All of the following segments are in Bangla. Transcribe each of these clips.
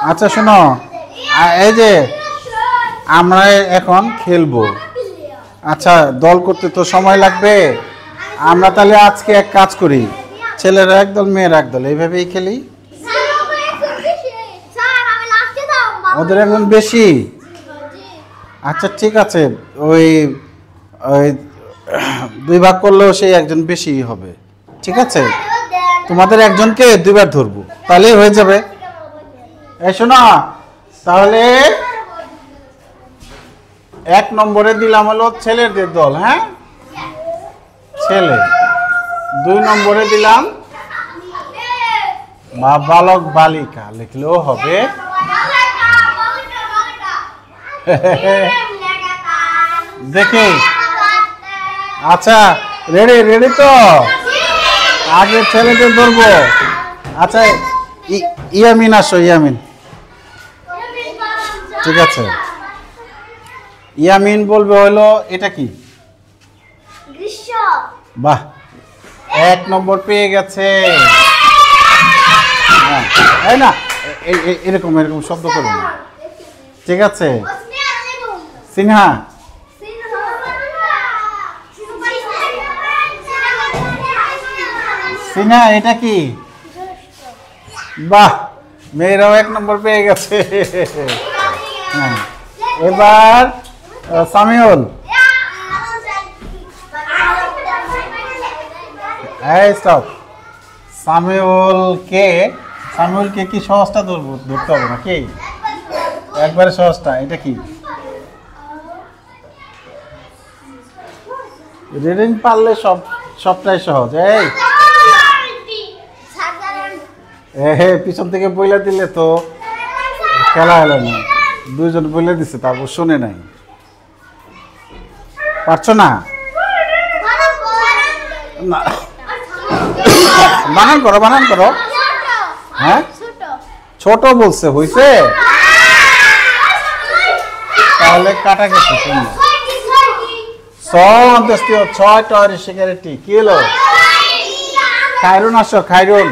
আচ্ছা শোনো, এই যে আমরা এখন খেলবো। আচ্ছা দল করতে তো সময় লাগবে, আমরা তাহলে আজকে এক কাজ করি, ছেলেরা একদল মেয়েরা একদল, এইভাবেই খেলি। ওদের একজন বেশি। আচ্ছা ঠিক আছে, ওই ওই 2 ভাগ করলেও সেই একজন বেশি হবে। ঠিক আছে, তোমাদের একজনকে 2 বার ধরবো, তাহলেই হয়ে যাবে। এই শোনো, তাহলে 1 নম্বরে দিলাম হলো ছেলেদের দল, হ্যাঁ ছেলে। 2 নম্বরে দিলাম বালক বালিকা, লিখলেও হবে। দেখি, আচ্ছা রেডি রেডি তো, আগে ছেলেদের ধরবো। আচ্ছা ইয়ামিন আসো, ইয়ামিন। ঠিক আছে, ইয়ামিন বলবে হলো এটা কি? বাহ, 1 নম্বর পেয়ে গেছে। হ্যাঁ না, এরকম এরকম শব্দ করবে না। ঠিক আছে, সিনহা। সিনহা এটা কি? বাহ, মেয়েরাও 1 নম্বর পেয়ে গেছে। হ্যাঁ, এবার সামিউল। এই স্টপ। সামিউলকে কি সহজটা ধরতে হবে নাকি? একবারে সহজটা। এটা কি? রিডিং পারলে সবটাই সহজ। এই পিছন থেকে বইলা দিলে তো খেলা হলো না। 2 জন বইলে দিছে, তারপর শুনে নাই। পারছো না? বানান করো, বানান করো। হ্যাঁ ছোট বলছে, হইছে? তাহলে কাটা গেছে। 6টা সিগারেটি কি হলো? খায়রুন আসো, খায়রুন।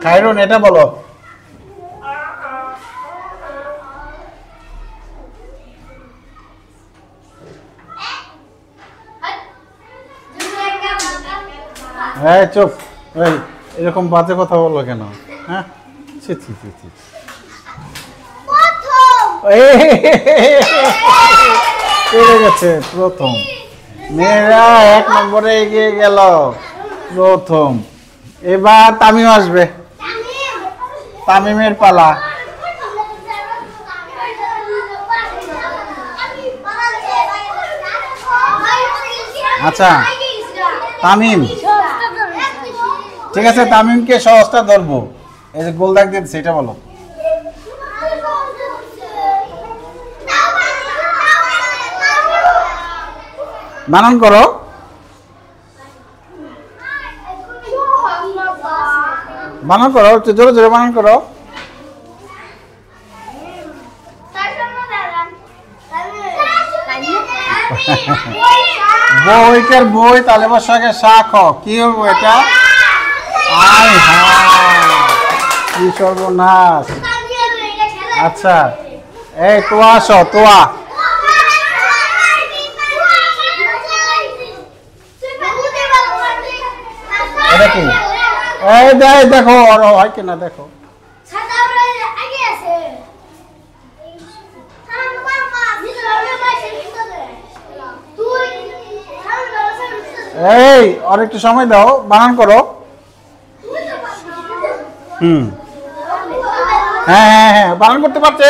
খায়রুন এটা বলো। হ্যাঁ চুপ, এরকম বাজে কথা বলো কেন? হ্যাঁ পেরে গেছে প্রথম। মেয়েরা 1 নম্বরে এগিয়ে গেল প্রথম। এবার তামিম আসবে, তামিমের পালা। আচ্ছা তামিম, ঠিক আছে, তামিমকে সহজটা ধরবো। এই যে গোল দাগ দিয়েছে, এটা বলো। বানান করো। বানান করো, জোরে জোরে বানান করো। বইকার বই, তাহলে বসাকে শাক। কি হবো এটা? আয় হায়, কি সর্বনাশ। আচ্ছা এই তোয়া আসো, তোয়া। এটা কি? এই দেখো হয় কিনা দেখো। এই আর একটু সময় দাও, বানান করো। হ্যাঁ হ্যাঁ হ্যাঁ, বানান করতে পারছে।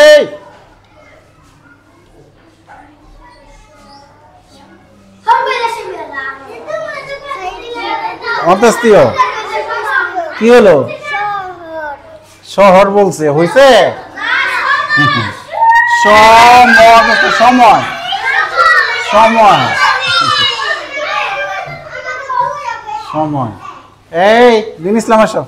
অন্তস্তীয় কি হলো? শহর বলছে, হইছে? সময় সময় সময়। এই দিন ইসলাম আসো।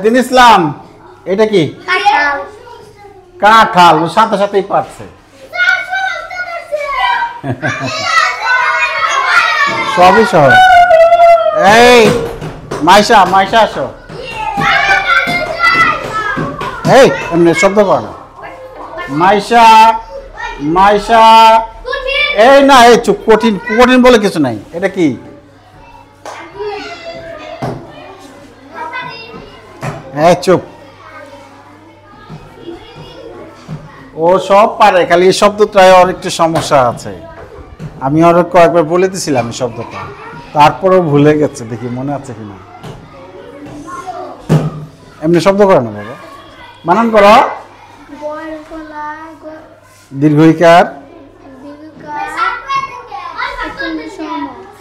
দিন ইসলাম এটা কি? কাঁঠাল। সাথে সাথেই পারছে। সবই সহজ। এই মাইশা মাইশা আসো। এই এমনি শব্দ কর না। মাইশা মাইশা। এই না, এই চুপ। কঠিন কঠিন বলে কিছু নাই। এটা কি? হ্যাঁ চুপ। ও সব পারে, খালি এই শব্দটায় ওর একটু সমস্যা আছে। আমি ওর কয়েকবার বলে দিয়েছিলাম এই শব্দটা, তারপরেও ভুলে গেছে। দেখি মনে আছে কিনা। এমনি শব্দ করে না বাবা, বানান করো। দীর্ঘইকার।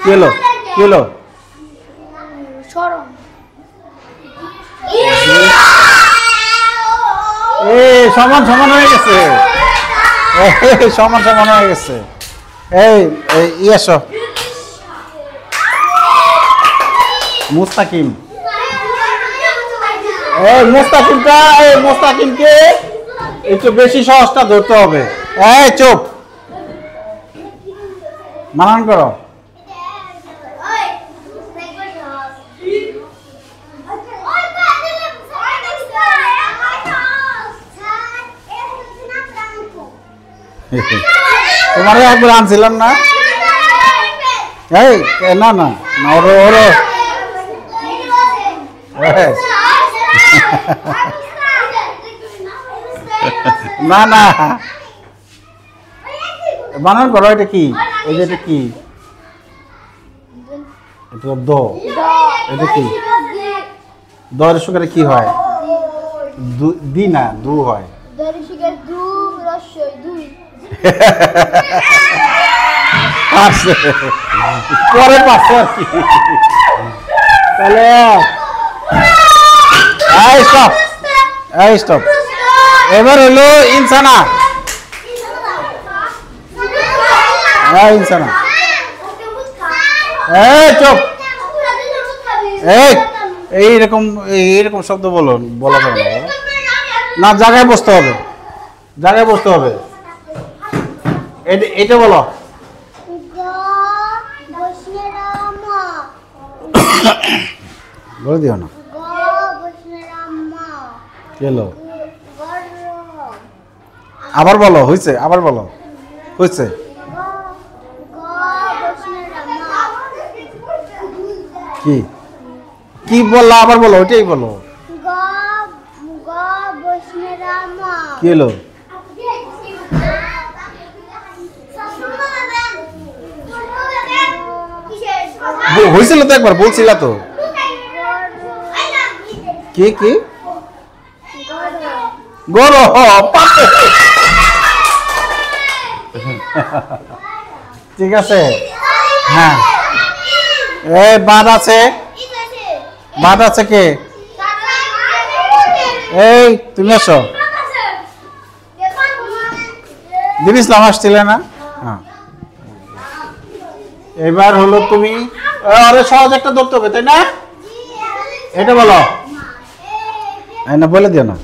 কি হলো কি হলো? সমান সমান হয়ে গেছে। সমান সমান হয়ে গেছে। এই এসো। মুস্তাকিম। এই মুস্তাকিমকে একটু বেশি সহজটা ধরতে হবে। এই চুপ, বানান করো। তোমারে একবার আনছিলাম না? এই না না না, ওরো ওরো। না না, বানান করো। এটা কি? এই যে এটা কি? এটা দ। এটা কি? দর সুগারে কি হয়? দি না, দু হয়। পরে পাচ্ছে আর কি। তাহলে স্টপ। এবার হলো ইনসানা। ইনসানা। চুপ। এইরকম এইরকম শব্দ বলা যাবে না। জায়গায় বসতে হবে, জায়গায় বসতে হবে। এটা বলো। বলে দিও না। চলো আবার বলো। হয়েছে? আবার বলো। হয়েছে? কি কি বললা? আবার বলো, ওইটাই বলো। কি হলো? হয়েছিল তো, একবার বলছিলা তো। কি কি? গরো। ঠিক আছে। হ্যাঁ, বাদ আছে। বাদ আছে কে? এই তুমি আসো। দিন ইসলাম আসছিলে না? হ্যাঁ, এবার হলো তুমি। আরে সহজ একটা ধরতে হবে, তাই না? এটা বলো। না বলে দিও না।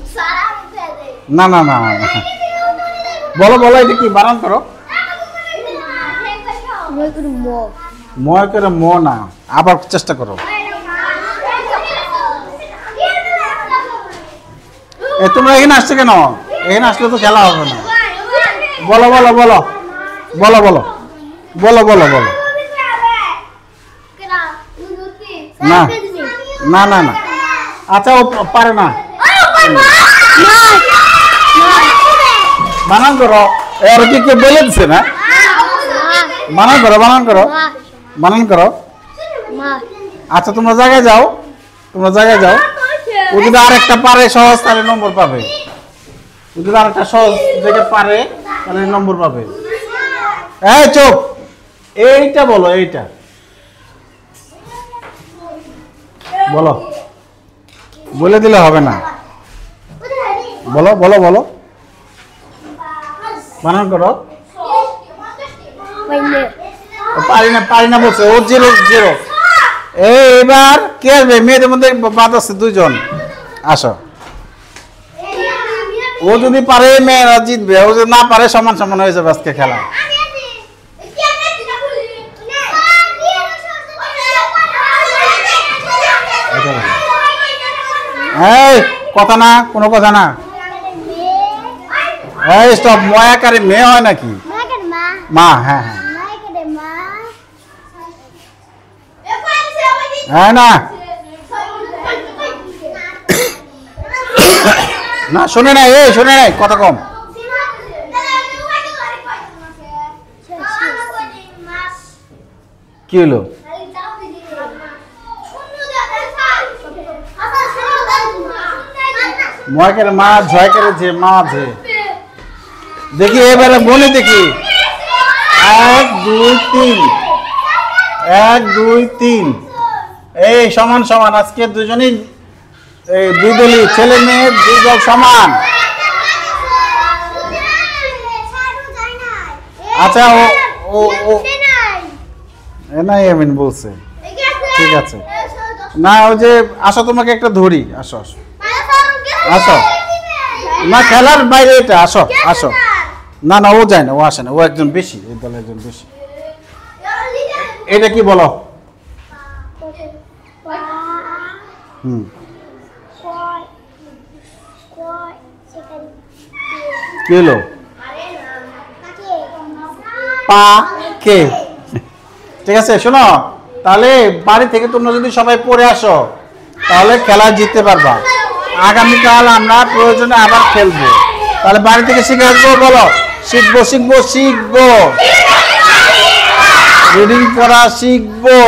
না না না, বলো বলো। এটা কি? বানান করো। ময় করে ম না, আবার চেষ্টা করো। তোমরা এখানে আসছো কেন? এখানে আসলে তো খেলা হবে না। বলো বলো বলো বলো বলো বলো বলো বলো। না না না না। আচ্ছা, ও পারে না। বানান করো। আর কি কে বলে দিচ্ছে না? বানান করো, বানান করো, বানান করো। আচ্ছা, তোমরা জায়গায় যাও, তোমরা জায়গায় যাও। ও যদি আরেকটা পারে সহজ, তাহলে নম্বর পাবে। ও যদি আরেকটা সহজ দেখে পারে, তাহলে নম্বর পাবে। এই চুপ। এইটা বলো। এইটা বলো। বলে দিলে হবে না। বলো বলো বলো, বানান করো। পারি না, পারি না বলছে। ও জিরো জিরো। এবার কে আসবে? মেয়েদের মধ্যে বাদ আছে দুইজন। আসো। ও যদি পারে মেয়েরা জিতবে, ও যদি না পারে সমান সমান হয়ে যাবে আজকে খেলা। এই কথা না, কোনো কথা না। এই স্টপ, ময়াকারে মেয়ে হয় নাকি? মা, হ্যাঁ হ্যাঁ হ্যাঁ না না, শুনে নাই, এই শুনে নাই, কথা কম। কি হলো? ময়াকারে মা, ঝয়কারে যে মা যে। দেখি এবারে বলে দেখি, 1 2 3, 1 2 3। এই সমান সমান, আজকে দুজনই এই দুই দলই, ছেলে মেয়ে দুই দল সমান। আচ্ছা ও ও নাই আমিন বলছে, ঠিক আছে। না ওই যে আসো, তোমাকে একটা ধরি, আসো আসো আসো। না খেলার বাইরে এটা, আসো আসো। না না ও যায় না, ও আসে না, ও একজন বেশি, এই দলে একজন বেশি। এটা কি বলো? হুম, কি হলো? পা কে? ঠিক আছে শোনো, তাহলে বাড়ি থেকে তোমরা যদি সবাই পড়ে আসো তাহলে খেলা জিততে পারবা। আগামীকাল আমরা প্রয়োজনে আবার খেলবো। তাহলে বাড়ি থেকে শিখে আসবো, বলো শিখবো শিখবো শিখবো, রিডিং পড়া শিখবো,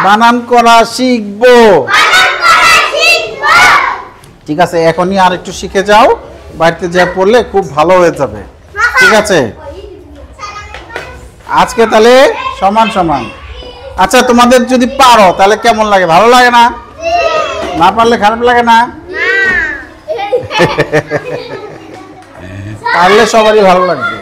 বানান করা শিখবো। ঠিক আছে, এখনই আর একটু শিখে যাও, বাড়িতে যা পড়লে খুব ভালো হয়ে যাবে। ঠিক আছে, আজকে তাহলে সমান সমান। আচ্ছা তোমাদের যদি পারো তাহলে কেমন লাগে? ভালো লাগে না? না পারলে খারাপ লাগে না? পারলে সবারই ভালো লাগবে।